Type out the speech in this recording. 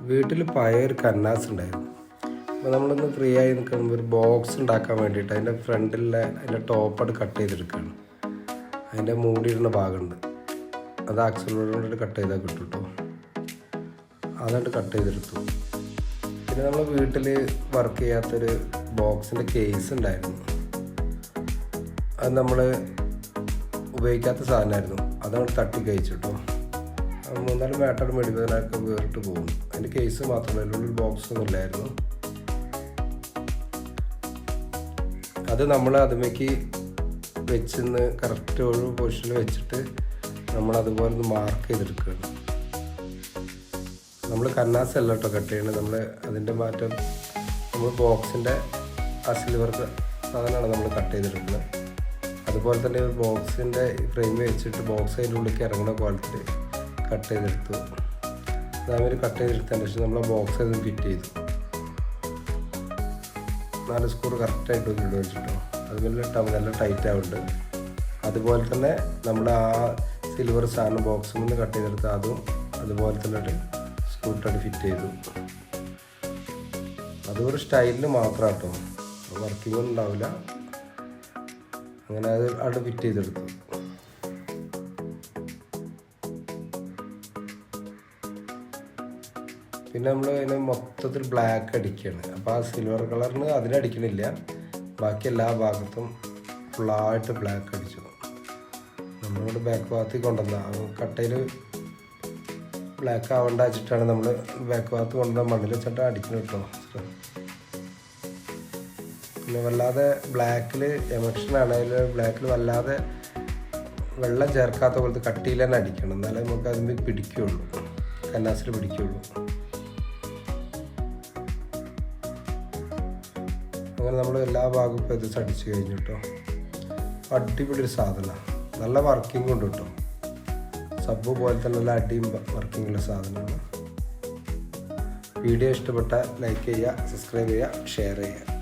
വീട്ടിൽ പഴയൊരു കന്നാസ് ഉണ്ടായിരുന്നു. അപ്പോൾ നമ്മളൊന്ന് ഫ്രീ ആയി നിൽക്കുമ്പോൾ ഒരു ബോക്സ് ഉണ്ടാക്കാൻ വേണ്ടിയിട്ട് അതിൻ്റെ ഫ്രണ്ടിലെ അതിൻ്റെ ടോപ്പായിട്ട് കട്ട് ചെയ്തെടുക്കുകയാണ്. അതിൻ്റെ മൂടിയിടുന്ന ഭാഗമുണ്ട്, അത് ആക്സിലറേറ്റർ കട്ട് ചെയ്താൽ കിട്ടും കേട്ടോ. അതായിട്ട് കട്ട് ചെയ്തെടുത്തു. പിന്നെ നമ്മൾ വീട്ടിൽ വർക്ക് ചെയ്യാത്തൊരു ബോക്സിൻ്റെ കേസ് ഉണ്ടായിരുന്നു. അത് നമ്മൾ ഉപയോഗിക്കാത്ത സാധനമായിരുന്നു, അതവിടെ തട്ടി കഴിച്ചു കേട്ടോ. 3-4 മാറ്റർ മേടിക്കുന്നതിനൊക്കെ വേറിട്ട് പോകും. അതിൻ്റെ കേസ് മാത്രമല്ല, ഉള്ളിൽ ബോക്സൊന്നും ഇല്ലായിരുന്നു. അത് നമ്മൾ അതുമേക്ക് വെച്ചിന്ന് കറക്റ്റ് ഒരു പൊസിഷനിൽ വെച്ചിട്ട് നമ്മളതുപോലെ ഒന്ന് മാർക്ക് ചെയ്തെടുക്കുകയാണ്. നമ്മൾ കന്നാസ് അല്ല കേട്ടോ കട്ട് ചെയ്യണത്, നമ്മൾ അതിൻ്റെ മാറ്റം നമ്മൾ ബോക്സിൻ്റെ ആ സിൽവർ സാധനമാണ് നമ്മൾ കട്ട് ചെയ്തെടുക്കുന്നത്. അതുപോലെ തന്നെ ഒരു ബോക്സിൻ്റെ ഫ്രെയിം വെച്ചിട്ട് ബോക്സ് അതിൻ്റെ ഉള്ളിലേക്ക് ഇറങ്ങുന്ന പോലത്തിൽ കട്ട് ചെയ്തെടുത്തു. അതേമാതിരി കട്ട് ചെയ്തെടുത്തതിന് ശേഷം നമ്മൾ ആ ബോക്സ് അതിന് ഫിറ്റ് ചെയ്തു. 4 സ്ക്രൂ കറക്റ്റായിട്ട് ഇട്ട് വെച്ചിട്ടോ. അതുപോലെ നല്ല ടൈറ്റ് ആവുന്നുണ്ട്. അതുപോലെ തന്നെ നമ്മൾ ആ സിൽവർ സാധനം ബോക്സിൽ നിന്ന് കട്ട് ചെയ്തെടുത്ത് അതും അതുപോലെ തന്നെ സ്ക്രൂ ഇട്ട് ഫിറ്റ് ചെയ്തു. അതൊരു സ്റ്റൈലിന് മാത്രം കേട്ടോ, വർക്കിംഗ് ഒന്നും ഉണ്ടാവില്ല. അങ്ങനെ അത് അവിടെ ഫിറ്റ് ചെയ്തെടുത്തു. പിന്നെ നമ്മൾ അതിന് മൊത്തത്തിൽ ബ്ലാക്ക് അടിക്കുകയാണ്. അപ്പോൾ ആ സിൽവർ കളറിന് അതിനടിക്കണില്ല, ബാക്കി എല്ലാ ഭാഗത്തും ഫുള്ളായിട്ട് ബ്ലാക്ക് അടിച്ചു. നമ്മളിവിടെ ബാക്ക് ഭാഗത്തേക്ക് കൊണ്ടുവന്ന കട്ടയിൽ ബ്ലാക്ക് ആവേണ്ട വെച്ചിട്ടാണ് നമ്മൾ ബാക്ക് ഭാഗത്ത് കൊണ്ടുവന്ന മണ്ണിൽ വെച്ചിട്ട് അടിക്കുന്നത് കേട്ടോ. പിന്നെ വല്ലാതെ ബ്ലാക്കിൽ എമക്ഷനാണ്, അതിൽ ബ്ലാക്കിൽ വല്ലാതെ വെള്ളം ചേർക്കാത്ത പോലത്തെ കട്ടിയിൽ തന്നെ അടിക്കണം, എന്നാലേ നമുക്ക് അതിന് പിടിക്കുകയുള്ളൂ, കന്നാസിൽ പിടിക്കുകയുള്ളൂ. അങ്ങനെ നമ്മൾ എല്ലാ ഭാഗവും ഇപ്പോൾ ഇത് അടിച്ച് കഴിഞ്ഞു കേട്ടോ. അടിപൊളി ഒരു സാധനമാണ്, നല്ല വർക്കിംഗ് ഉണ്ട് കേട്ടോ. സബ്ബ് പോലെ തന്നെ നല്ല അടിയും വർക്കിംഗുള്ള സാധനമാണ്. വീഡിയോ ഇഷ്ടപ്പെട്ടാൽ ലൈക്ക് ചെയ്യുക, സബ്സ്ക്രൈബ് ചെയ്യുക, ഷെയർ ചെയ്യുക.